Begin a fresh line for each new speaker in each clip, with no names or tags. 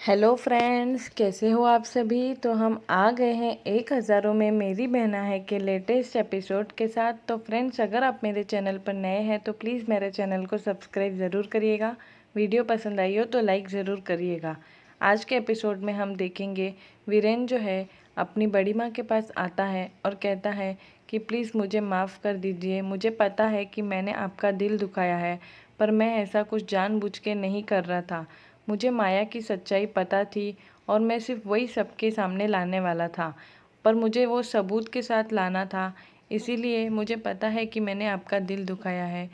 Hello friends, कैसे हो आप सभी। तो हम आ गए हैं 1000 में मेरी बहना है के लेटेस्ट एपिसोड के साथ। तो फ्रेंड्स, अगर आप मेरे चैनल पर नए हैं तो प्लीज़ मेरे चैनल को सब्सक्राइब ज़रूर करिएगा। वीडियो पसंद आई हो तो लाइक ज़रूर करिएगा। आज के एपिसोड में हम देखेंगे वीरेन जो है अपनी बड़ी माँ के पास आता है और कहता है कि प्लीज़ मुझे माफ़ कर दीजिए। मुझे पता है कि मैंने आपका दिल दुखाया है, पर मैं ऐसा कुछ जानबूझ के नहीं कर रहा था। मुझे माया की सच्चाई पता थी और मैं सिर्फ वही सबके सामने लाने वाला था, पर मुझे वो सबूत के साथ लाना था। इसीलिए मुझे पता है कि मैंने आपका दिल दुखाया है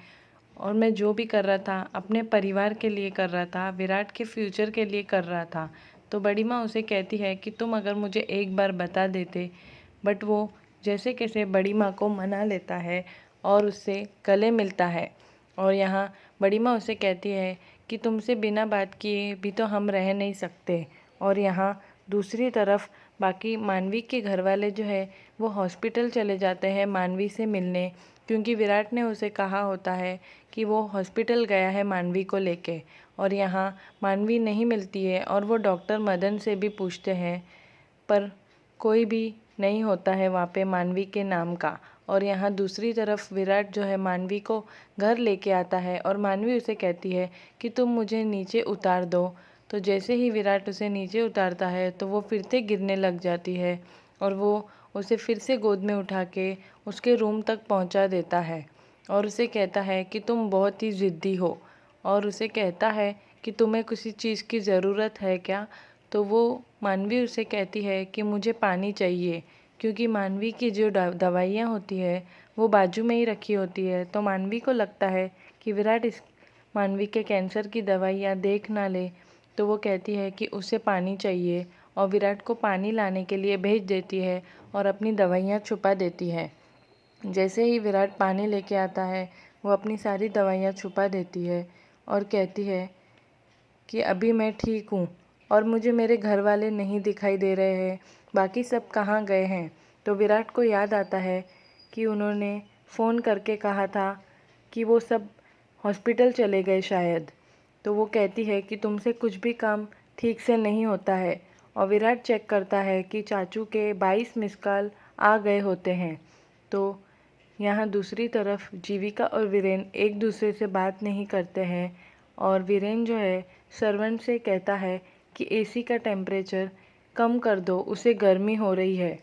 और मैं जो भी कर रहा था अपने परिवार के लिए कर रहा था, विराट के फ्यूचर के लिए कर रहा था। तो बड़ी माँ उसे कहती है कि तुम अगर मुझे एक बार बता देते, बट वो जैसे कैसे बड़ी माँ को मना लेता है और उससे गले मिलता है। और यहाँ बड़ी माँ उसे कहती है कि तुमसे बिना बात किए भी तो हम रह नहीं सकते। और यहाँ दूसरी तरफ बाकी मानवी के घर वाले जो है वो हॉस्पिटल चले जाते हैं मानवी से मिलने, क्योंकि विराट ने उसे कहा होता है कि वो हॉस्पिटल गया है मानवी को लेके। और यहाँ मानवी नहीं मिलती है और वो डॉक्टर मदन से भी पूछते हैं, पर कोई भी नहीं होता है वहाँ पे मानवी के नाम का। और यहाँ दूसरी तरफ विराट जो है मानवी को घर लेके आता है और मानवी उसे कहती है कि तुम मुझे नीचे उतार दो। तो जैसे ही विराट उसे नीचे उतारता है तो वो फिर से गिरने लग जाती है और वो उसे फिर से गोद में उठा के उसके रूम तक पहुंचा देता है और उसे कहता है कि तुम बहुत ही ज़िद्दी हो। और उसे कहता है कि तुम्हें किसी चीज़ की ज़रूरत है क्या। तो वो मानवी उसे कहती है कि मुझे पानी चाहिए, क्योंकि मानवी की जो दवाइयाँ होती है वो बाजू में ही रखी होती है। तो मानवी को लगता है कि विराट इस मानवी के कैंसर की दवाइयाँ देख ना ले। तो वो कहती है कि उसे पानी चाहिए और विराट को पानी लाने के लिए भेज देती है और अपनी दवाइयाँ छुपा देती है। जैसे ही विराट पानी लेके आता है वो अपनी सारी दवाइयाँ छुपा देती है और कहती है कि अभी मैं ठीक हूँ और मुझे मेरे घर वाले नहीं दिखाई दे रहे हैं, बाकी सब कहाँ गए हैं। तो विराट को याद आता है कि उन्होंने फ़ोन करके कहा था कि वो सब हॉस्पिटल चले गए शायद। तो वो कहती है कि तुमसे कुछ भी काम ठीक से नहीं होता है। और विराट चेक करता है कि चाचू के 22 मिस कॉल आ गए होते हैं। तो यहाँ दूसरी तरफ जीविका और वीरेन एक दूसरे से बात नहीं करते हैं और वीरेन जो है सर्वेंट से कहता है कि एसी का टेम्परेचर कम कर दो, उसे गर्मी हो रही है।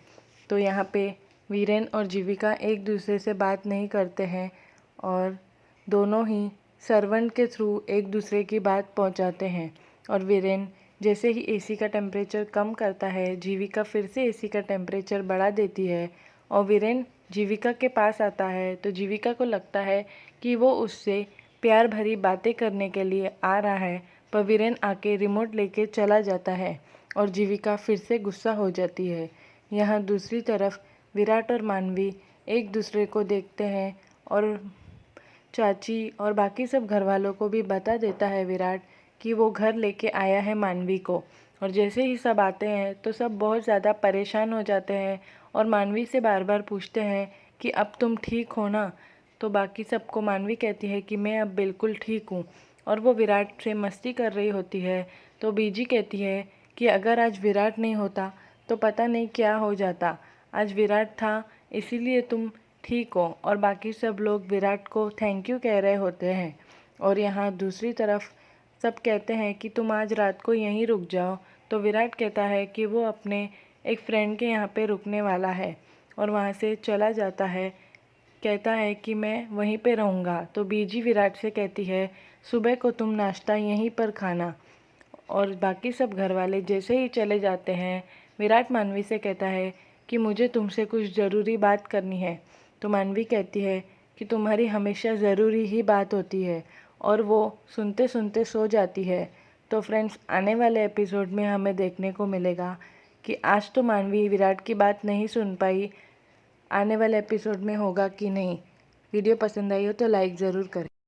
तो यहाँ पे वीरेन और जीविका एक दूसरे से बात नहीं करते हैं और दोनों ही सर्वेंट के थ्रू एक दूसरे की बात पहुँचाते हैं। और वीरेन जैसे ही एसी का टेम्परेचर कम करता है, जीविका फिर से एसी का टेम्परेचर बढ़ा देती है और वीरेन जीविका के पास आता है। तो जीविका को लगता है कि वो उससे प्यार भरी बातें करने के लिए आ रहा है, पर वीरेन आके रिमोट लेके चला जाता है और जीविका फिर से गुस्सा हो जाती है। यहाँ दूसरी तरफ विराट और मानवी एक दूसरे को देखते हैं और चाची और बाकी सब घर वालों को भी बता देता है विराट कि वो घर लेके आया है मानवी को। और जैसे ही सब आते हैं तो सब बहुत ज़्यादा परेशान हो जाते हैं और मानवी से बार बार पूछते हैं कि अब तुम ठीक हो ना। तो बाकी सबको मानवी कहती है कि मैं अब बिल्कुल ठीक हूँ और वो विराट से मस्ती कर रही होती है। तो बीजी कहती है कि अगर आज विराट नहीं होता तो पता नहीं क्या हो जाता, आज विराट था इसीलिए तुम ठीक हो। और बाकी सब लोग विराट को थैंक यू कह रहे होते हैं। और यहाँ दूसरी तरफ सब कहते हैं कि तुम आज रात को यहीं रुक जाओ। तो विराट कहता है कि वो अपने एक फ्रेंड के यहाँ पे रुकने वाला है और वहाँ से चला जाता है, कहता है कि मैं वहीं पे रहूँगा। तो बीजी विराट से कहती है सुबह को तुम नाश्ता यहीं पर खाना। और बाकी सब घर वाले जैसे ही चले जाते हैं, विराट मानवी से कहता है कि मुझे तुमसे कुछ ज़रूरी बात करनी है। तो मानवी कहती है कि तुम्हारी हमेशा ज़रूरी ही बात होती है और वो सुनते सुनते सो जाती है। तो फ्रेंड्स, आने वाले एपिसोड में हमें देखने को मिलेगा कि आज तो मानवी विराट की बात नहीं सुन पाई, आने वाले एपिसोड में होगा कि नहीं। वीडियो पसंद आई हो तो लाइक ज़रूर करें।